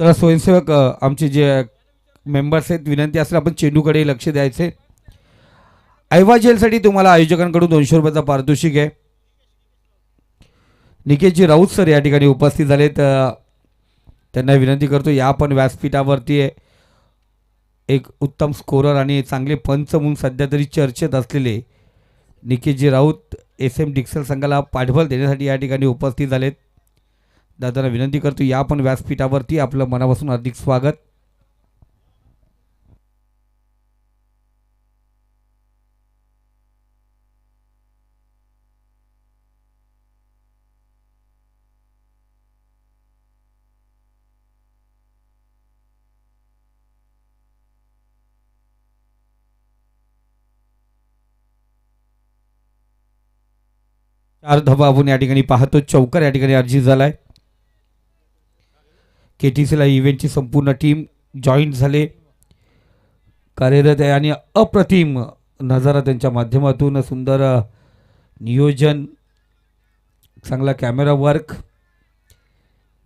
तर स्वयंसेवक आमचे जे मेंबर्स आहेत, विनंती असेल आपण चेंडूकडे लक्ष द्यायचे. ऐवा जेलसाठी तुम्हाला आयोजकांकडून 200 रुपयाचा पारितोषिक आहे. निकेशजी राऊत सर या ठिकाणी उपस्थित झालेत. त्यांना विनंती करतो या पण व्यासपीठावरती आहे. एक उत्तम स्कोरर आणि चांगले पंच म्हणून सध्या तरी चर्चेत असलेले निकेशजी राऊत SM डिक्सल संघाला पाठबळ देण्यासाठी या ठिकाणी उपस्थित झालेत. दादांना विनंती करतो या पण व्यासपीठावरती आपलं मनापासून हार्दिक स्वागत. चार धावा आपण या ठिकाणी पाहतो. चौकार या ठिकाणी अर्जित झालाय. KTCला इव्हेंटची संपूर्ण टीम जॉईंट झाले, कार्यरत आहे आणि अप्रतिम नजारा त्यांच्या माध्यमातून सुंदर नियोजन, चांगला कॅमेरा वर्क,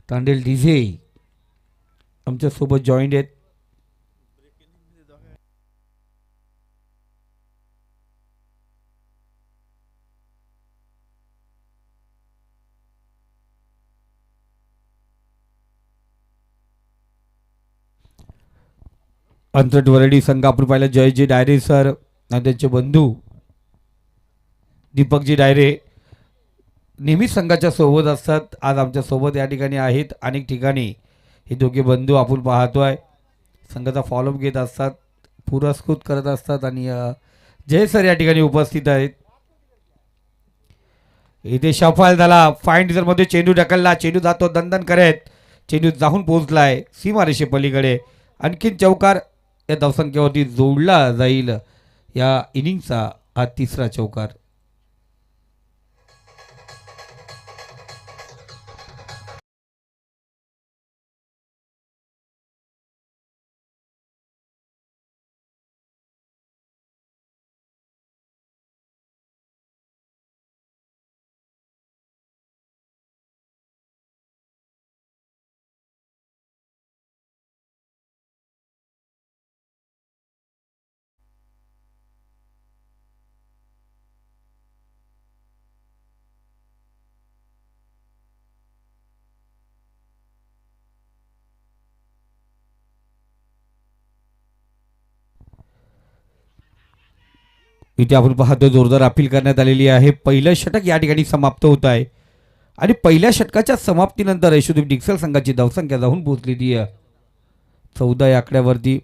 तांडेल डीजे आमच्यासोबत जॉईंट आहेत. अंतरट वरडी संघ आपण पाहिला जयजी डायरे सर आणि त्यांचे बंधू दीपकजी डायरे नेहमीच संघाच्या सोबत असतात. आज आमच्या सोबत या ठिकाणी आहेत. अनेक ठिकाणी हे दोघे बंधू आपण पाहतोय संघाचा फॉलोअप घेत असतात, पुरस्कृत करत असतात आणि जय सर या ठिकाणी उपस्थित आहेत. इथे शफल झाला. फाईन मध्ये चेंडू ढकलला, चेंडू जातो दणदण करत, चेंडू जाऊन पोहोचलाय सीमारेषे पलीकडे. आणखीन चौकार या धावसंख्येवरती जोडला जाईल. या इनिंगचा हा तिसरा चौकार. इथे आपण पाहतो जोरदार अपील करण्यात आलेली आहे. पहिलं षटक या ठिकाणी समाप्त होत आहे आणि पहिल्या षटकाच्या समाप्तीनंतर यशोदीप डिक्सल संघाची धावसंख्या जाऊन पोहोचलेली आहे 14 या आकड्यावरती.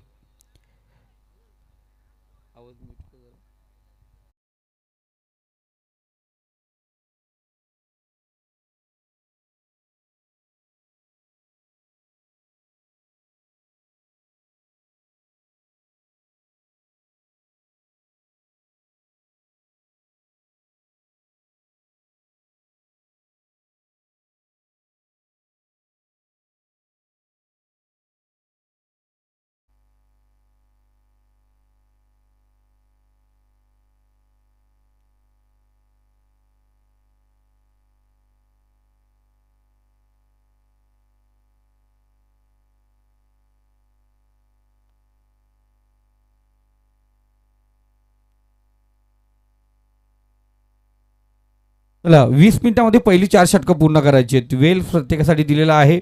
चला 20 मिनिटांमध्ये पहिली 4 षटकं पूर्ण करायची आहेत. वेळ प्रत्येकासाठी दिलेला आहे.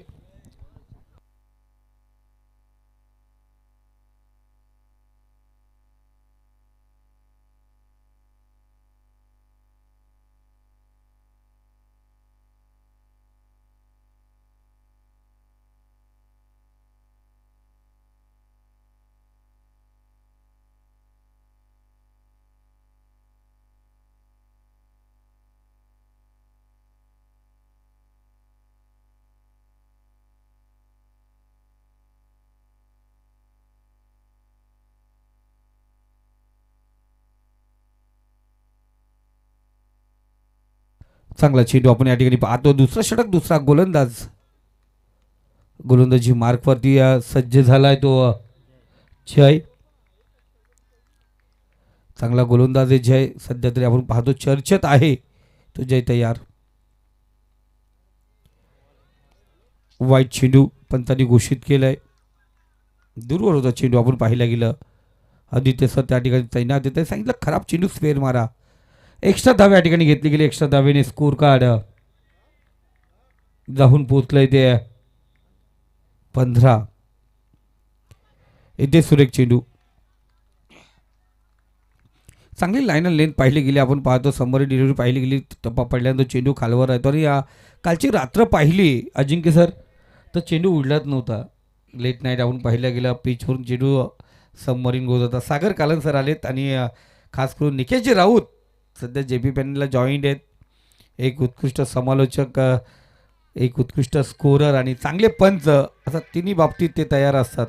चांगला चेंडू आपण या ठिकाणी पाहतो. दुसरा षटक, दुसरा गोलंदाजी मार्कवरती सज्ज झालाय तो जय. चांगला गोलंदाज आहे जय, सध्या तरी आपण पाहतो चर्चेत आहे तो जय. तयार वाईट चेंडू पंतांनी घोषित केलंय. दूरवर होता चेंडू आपण पाहायला गेलं. आदित्य सर त्या ठिकाणी तैनात येते. सांगितलं खराब चेंडू स्पेअर मारा. एक्स्ट्रा धाव या ठिकाणी घेतली गेली. एक्स्ट्रा धावेने स्कोर कार्ड जाऊन पोचलंय ते 15. इथे सुरेख चेंडू. चांगली लाईन लेंथ पाहिली गेली. आपण पाहतो समोर डिलिव्हरी पाहिली गेली. टप्पा पडल्यानंतर चेंडू खालवर राहतो आणि कालची रात्र पाहिली अजिंक्य सर तर चेंडू उडलाच नव्हता. लेट नाईट आपण पाहिलं गेलं पिचवरून चेंडू सबमरीन गोज होता. सागर कालन सर आलेत आणि खास करून निकेशजी राऊत सध्या JP पॅनलला जॉईंट आहेत. एक उत्कृष्ट समालोचक, एक उत्कृष्ट स्कोरर आणि चांगले पंच असा तिन्ही बाबतीत ते तयार असतात.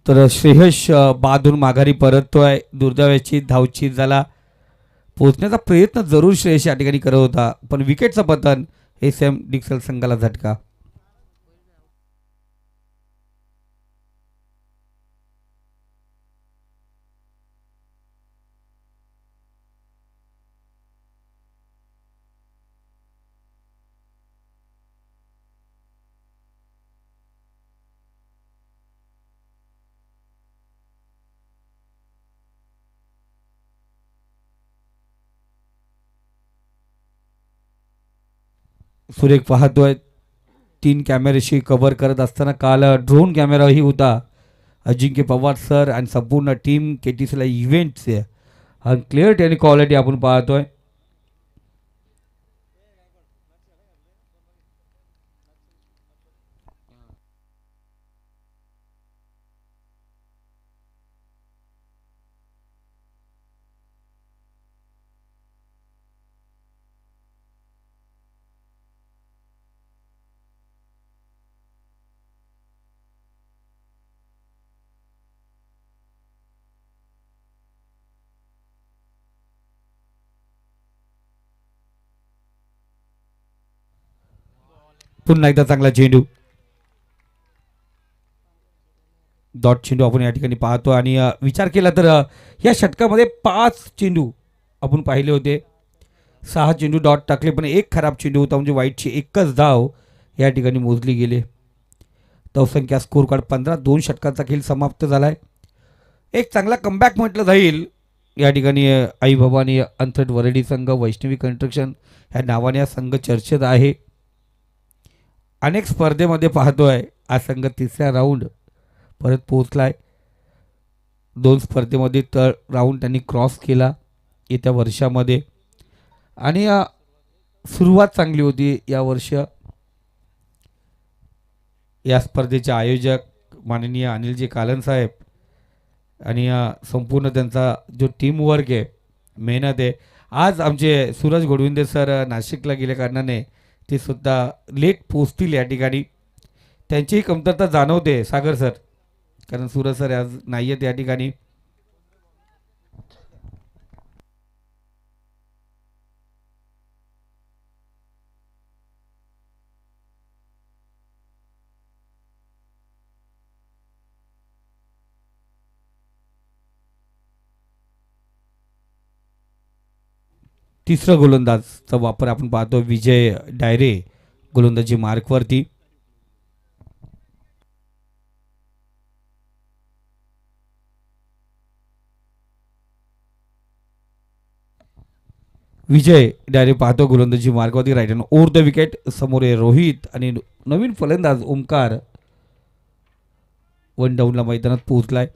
तर श्रेयश बादून माघारी परततोय. दुर्दैवाची धावची झाला. पोहोचण्याचा प्रयत्न जरूर श्रेयश या ठिकाणी करत होता पण विकेटचं पतन SM डिक्सल संघाला झटका. सुरेख पाहतोय 3 कॅमेऱ्याशी कव्हर करत असताना काल ड्रोन कॅमेराही होता. अजिंक्य पवार सर आणि संपूर्ण टीम KTCला इव्हेंटचे आणि क्लिअरिटी आणि क्वालिटी आपण पाहतोय. पुन्हा एकदा चांगला चेंडू. डॉट चेंडू आपण या ठिकाणी पाहतो आणि विचार केला तर या षटकामध्ये 5 चेंडू आपण पाहिले होते. 6 चेंडू डॉट टाकले पण एक खराब चेंडू होता म्हणजे वाईटची एकच धाव या ठिकाणी मोजली गेली. धावसंख्या स्कोर कार्ड 15. 2 षटकांचा खेळ समाप्त झालाय. एक चांगला कमबॅक म्हटलं जाईल या ठिकाणी. आई भवानी अंथट वरडी संघ वैष्णवी कन्स्ट्रक्शन ह्या नावाने हा संघ चर्चेत आहे. अनेक स्पर्धेमध्ये पाहतोय हा संघ 3ऱ्या राऊंड परत पोहोचलाय. 2 स्पर्धेमध्ये तर राऊंड त्यांनी क्रॉस केला येत्या वर्षामध्ये आणि सुरुवात चांगली होती या वर्ष. या स्पर्धेचे आयोजक माननीय अनिलजी कालन साहेब आणि संपूर्ण त्यांचा जो टीम वर्क आहे, मेहनत आहे. आज आमचे सूरज गोडविंदे सर नाशिकला गेल्या कारणाने ते सुद्धा लेट पोचतील या ठिकाणी. त्यांचीही कमतरता जाणवते सागर सर, कारण सूरज सर आज नाही आहेत या ठिकाणी. तिसरा गोलंदाजचा वापर आपण पाहतो विजय डायरे गोलंदाजी मार्कवरती. विजय डायरे पाहतो गोलंदाजी मार्कवरती right hand over the wicket. समोर आहे रोहित आणि नवीन फलंदाज ओमकार वन डाऊनला मैदानात पोहोचलाय.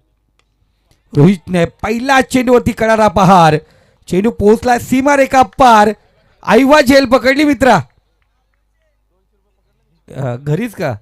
रोहितने पहिला चेंडूवरती करणारा पहार. चेंडू पोहोचला सीमारेखा पार. आईवा झेल पकडली मित्रा. घरीच का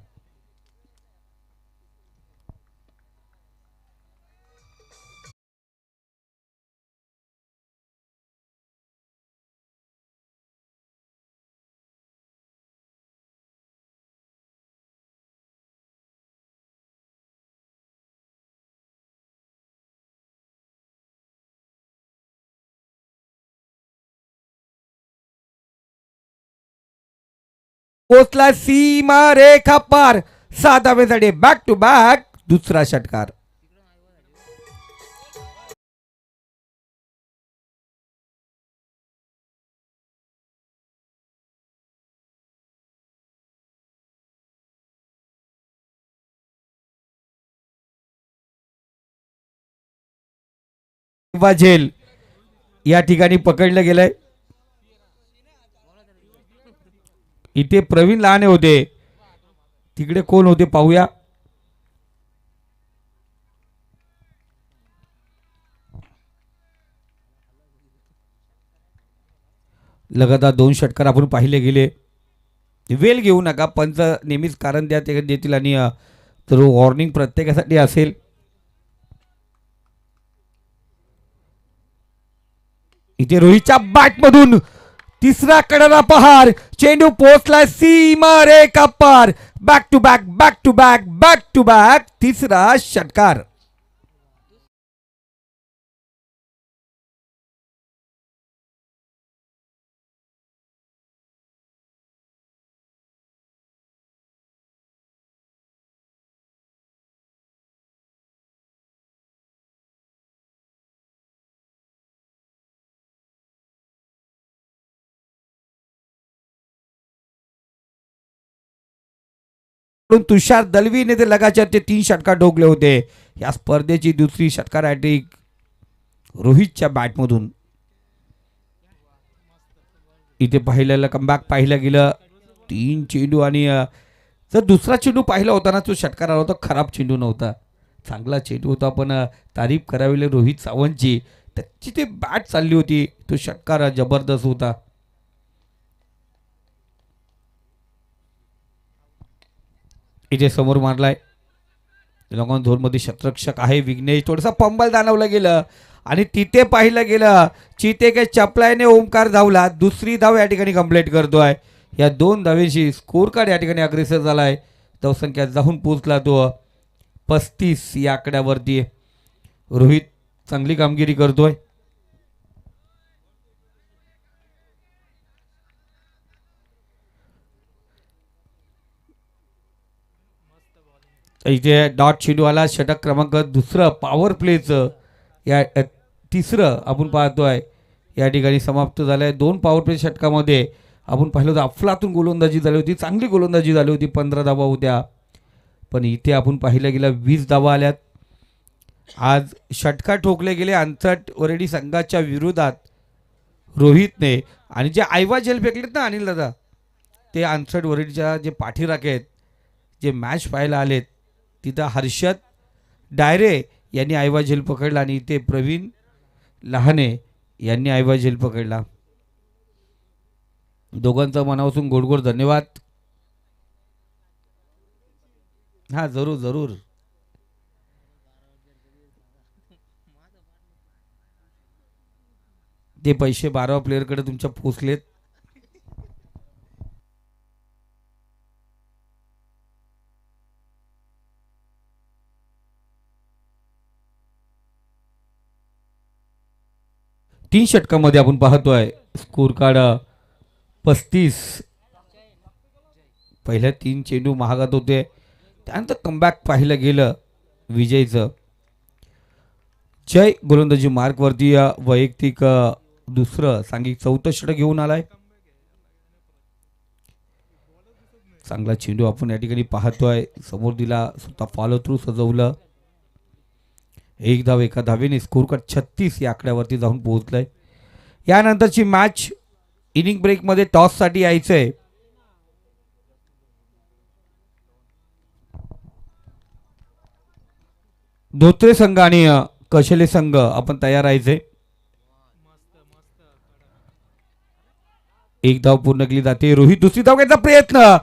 पोचला सीमा रेखा पार. 6 धावेसाठी बॅक टू बॅक दुसरा षटकार. झेल या ठिकाणी पकडलं गेलंय. इथे प्रवीण लहाने होते, तिकडे कोण होते पाहूया. लगातार 2 षटकार आपण पाहिले गेले. वेल घेऊ नका, पंच नेहमीच कारण देतील आणि तर वॉर्निंग प्रत्येकासाठी असेल. इथे रोहितच्या बॅट मधून तिसरा कडा पहार. चेंडू पोहोचला सीमा रेखा पार. Back to back back to back back to back तिसरा षटकार. तुषार दलवीने ते लगाच्या ते 3 षटकार ठोकले होते. या स्पर्धेची दुसरी षटकार हॅट्रिक रोहितच्या बॅटमधून. इथे पाहिलेलं कमबॅक पाहिलं गेलं. 3 चेंडू आणि जर दुसरा चेंडू पाहिला होता ना, तो षटकार आला होता, खराब चेंडू नव्हता, चांगला चेंडू होता. पण तारीफ करावी रोहित सावंतची, त्याची ते बॅट चालली होती, तो षटकार जबरदस्त होता. इथे समोर मारलाय लॉंग झोन मध्ये शतरक्षक आहे विघ्नेश. थोडासा पंबल दानवलं गेलं आणि तिथे पाहिलं गेलं चिते के चपलायने ओमकार धावला. दुसरी धाव या ठिकाणी कंप्लीट करतोय. या 2 धावेशी स्कोर कार्ड या ठिकाणी अग्रेसर झालाय. धावसंख्या जाऊन पोहोचला तो 35 या आकड्यावरती. रोहित चांगली कामगिरी करतोय. इथे डॉट चेंडूवाला षटक क्रमांक दुसरं पॉवर प्लेचं या तिसरं आपण पाहतोय या ठिकाणी समाप्त झालंय. 2 पॉवर प्ले षटकामध्ये आपण पाहिलं होतं अफलातून गोलंदाजी झाली होती, चांगली गोलंदाजी झाली होती, 15 धावा होत्या. पण इथे आपण पाहिलं गेलं 20 धावा आल्यात. आज षटकार ठोकले गेले 68 वरेडी संघाच्या विरोधात रोहितने. आणि जे आयवा जेल फेकलेत ना अनिल दादा, ते 68 वरेडीच्या जे पाठीराखे आहेत, जे मॅच पाहायला आलेत, तिथं हर्षद डायरे यांनी आयवा झेल पकडला आणि इथे प्रवीण लहाने यांनी आयवा झेल पकडला. दोघांचा मनापासून गोड धन्यवाद. हा जरूर जरूर. ते पैसे 12 प्लेयरकडे तुमच्या पोचलेत. तीन षटकामध्ये आपण पाहतोय स्कोर कार्ड 35. पहिल्या 3 चेंडू महागात होते, त्यानंतर कमबॅक पाहिलं गेलं विजयचं. जय गोलंदाजी मार्कवरती वैयक्तिक दुसरं सांघिक 4थं षटक घेऊन आलाय. चांगला चेंडू आपण या ठिकाणी पाहतोय, समोर दिला, स्वतः फॉलो थ्रू सजवलं. 1 धाव एका धावेने स्कोर कार्ड 36 या आकड्यावरती जाऊन पोहोचलंय. यानंतरची मॅच इनिंग ब्रेकमध्ये टॉससाठी यायचंय. धोत्रे संघ आणि कशेले संघ आपण तयार राहायचे. 1 धाव पूर्ण केली जाते. रोहित दुसरी धाव घ्यायचा प्रयत्न,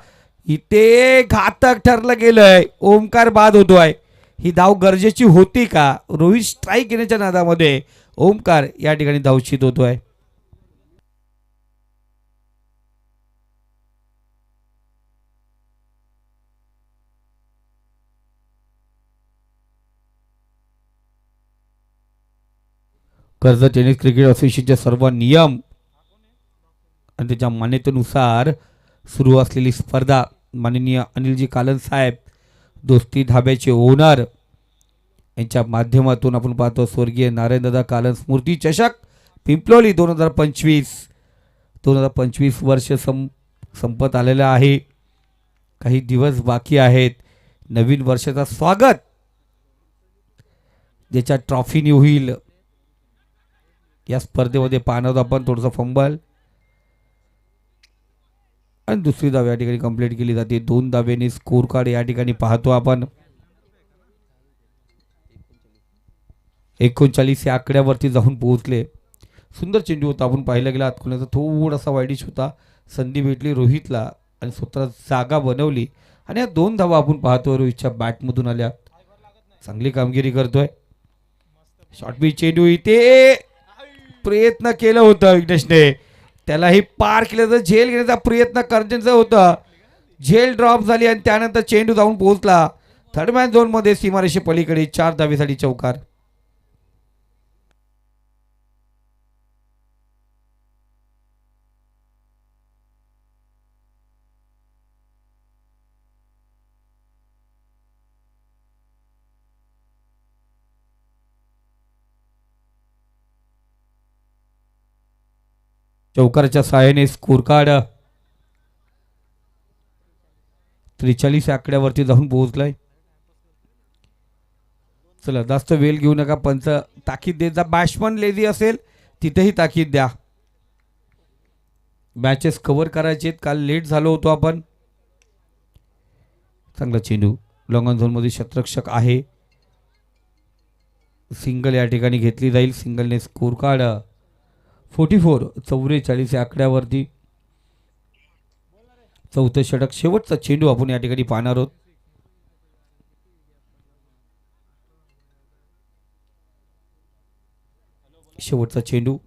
इथे घातक ठरलं गेलंय. ओमकार बाद होतोय. ही धाव गरजेची होती का? रोहित स्ट्राईक घेण्याच्या नादामध्ये ओमकार या ठिकाणी धावशीत होतोय. कर्जत टेनिस क्रिकेट असोसिएशनचे सर्व नियम आणि त्याच्या मान्यतेनुसार सुरू असलेली स्पर्धा माननीय अनिलजी कालन साहेब दोस्ती ढाब्याचे ओनर यांच्या माध्यमातून आपण पाहतो स्वर्गीय नारायणदादा कालन स्मृती चषक पिंपलोली 2025 वर्ष संपत आलेलं आहे. काही दिवस बाकी आहेत. नवीन वर्षाचा स्वागत ज्याच्या ट्रॉफीने होईल या स्पर्धेमध्ये पाहणार आपण थोडंसं फंबल आणि दुसरी धाव या ठिकाणी कंप्लीट केली जाते. 2 धावेने स्कोर कार्ड या ठिकाणी पाहतो आपण. 39 या आकड्यावरती जाऊन पोहोचले. सुंदर चेंडू होता. आपण पाहिला गेला आतकुण्याचा थोडासा वाईडिश होता. संधी भेटली रोहितला आणि स्वतः जागा बनवली आणि या 2 धावा आपण पाहतो रोहितच्या बॅटमधून आल्या. चांगली कामगिरी करतोय. शॉर्ट पिच चेंडू इथे प्रयत्न केलं होतं विघ्नेशने. त्यालाही पार केलं तर झेल घेण्याचा प्रयत्न करण्याचा होता. झेल ड्रॉप झाली आणि त्यानंतर चेंडू जाऊन पोहोचला थर्डमॅन झोनमध्ये सीमारेषे पलीकडे. 4 धावेसाठी चौकार. चौकाराच्या सहाय्याने स्कोर कार्ड 43 आकड्यावरती जाऊन पोहोचलाय. चला जास्त वेळ घेऊ नका. पंच ताकीद देत जा. बॅट्समन लेझी असेल तिथेही ताकीद द्या. मॅचेस कव्हर करायचे. काल लेट झालो होतो आपण. चांगला चेंडू लॉंग झोनमध्ये क्षेत्ररक्षक आहे. सिंगल या ठिकाणी घेतली जाईल. सिंगलने स्कोर कार्ड 44 आकड्यावरती. चौथं षटक शेवटचा चेंडू आपण या ठिकाणी पाहणार आहोत. शेवटचा चेंडू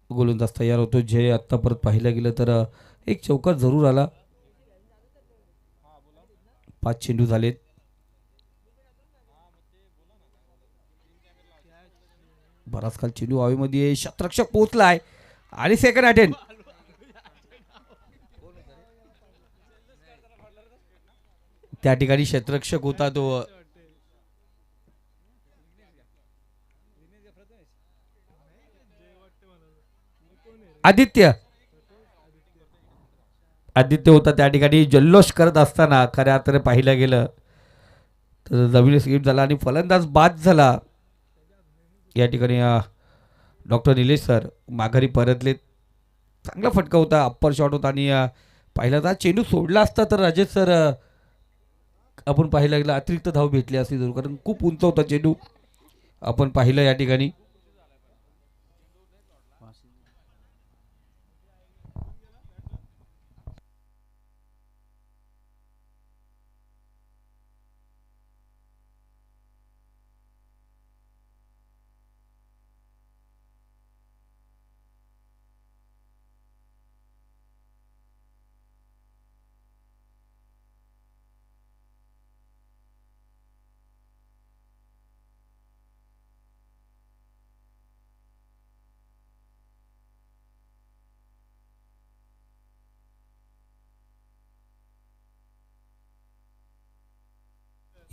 गोलंदाज तयार होतो. जे आत्ता परत पाहिलं गेलं तर एक चौकार जरूर आला. 5 चेंडू झालेत. बराच काल चेंडू हवेमध्ये. क्षेत्ररक्षक पोहोचलाय आणि सेकंड अटेम्प्ट. त्या ठिकाणी क्षेत्ररक्षक होता तो आदित्य होता. त्या ठिकाणी जल्लोष करत असताना खऱ्या अर्थाने पाहिलं गेलं तर जमीन स्किप झाला आणि फलंदाज बाद झाला. या ठिकाणी डॉक्टर निलेश सर माघारी परतलेत. चांगला फटका होता. अप्पर शॉट होता आणि पाहिला तर चेंडू सोडला असता तर राजेश सर आपण पाहिलं गेलं अतिरिक्त धाव भेटली असती जरूर, कारण खूप उंच होता चेंडू. आपण पाहिलं या ठिकाणी.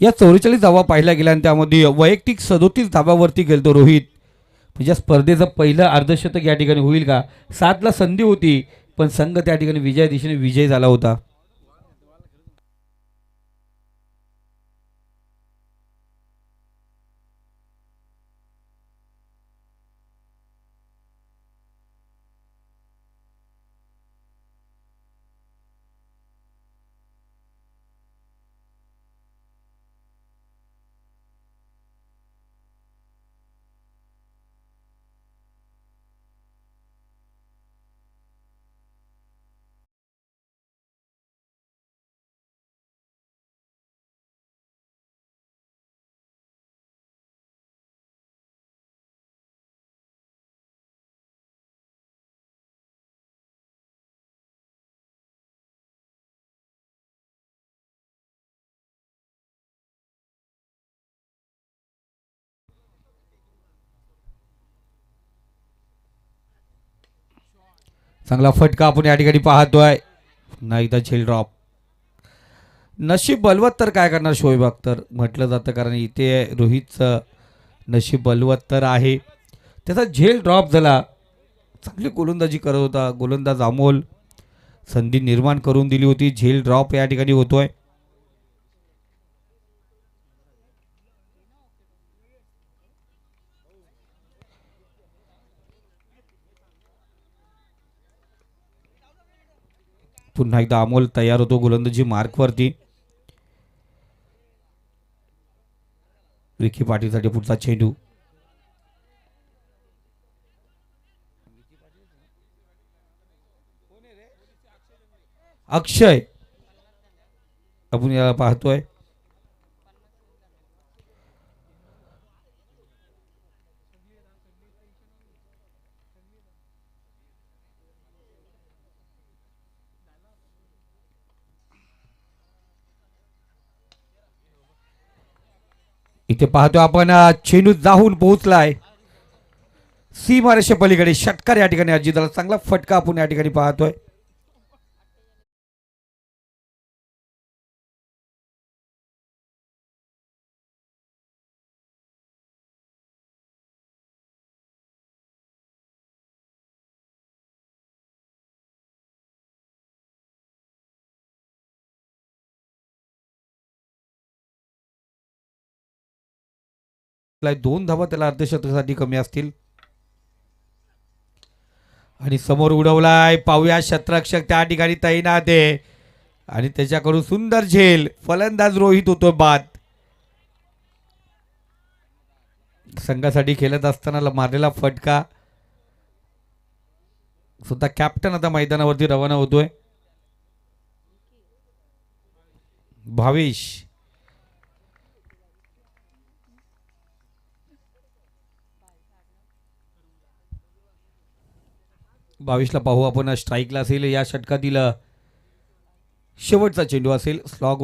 या 44 धावा पाहिल्या गेल्या आणि त्यामध्ये वैयक्तिक 37 धाव्यावरती गेलतो रोहित. म्हणजे स्पर्धेचं पहिलं अर्धशतक या ठिकाणी होईल का. 7ला संधी होती पण संघ त्या ठिकाणी विजय दिशेने विजय झाला होता. चांगला फटका आपण या ठिकाणी पाहतोय. नाही तर झेल ड्रॉप. नशीब बलवत तर काय करणार शोएब अख्तर म्हटलं जातं, कारण इथे रोहितचं नशीब बलवत तर आहे. त्याचा झेल ड्रॉप झाला. चांगली गोलंदाजी करत होता गोलंदाज अमोल. संधी निर्माण करून दिली होती. झेल ड्रॉप या ठिकाणी होतोय. पुन्हा एकदा अमोल तयार होतो गोलंदाजी मार्कवरती. विकी पाटीलसाठी पुढचा चेंडू. अक्षय आपण याला पाहतोय. इथे पाहतो आपण चेंडू जाऊन पोहोचलाय सीमारेषे पलीकडे. षटकार या ठिकाणी अजितला चांगला फटका आपण या ठिकाणी पाहतोय. दोन धावा त्याला अर्धशतकासाठी कमी असतील. आणि समोर उडवलाय. पाहूया क्षेत्ररक्षक त्या ठिकाणी तैनात आहे आणि त्याच्याकडून सुंदर झेल. फलंदाज रोहित होतो बाद. संघासाठी खेळत असताना मारलेला फटका. सुद्धा कॅप्टन आता मैदानावरती रवाना होतोय. भावेश भावेशला पाहू आपण स्ट्राईकला असेल. या षटकातील शेवटचा चेंडू असेल स्लॉगवर.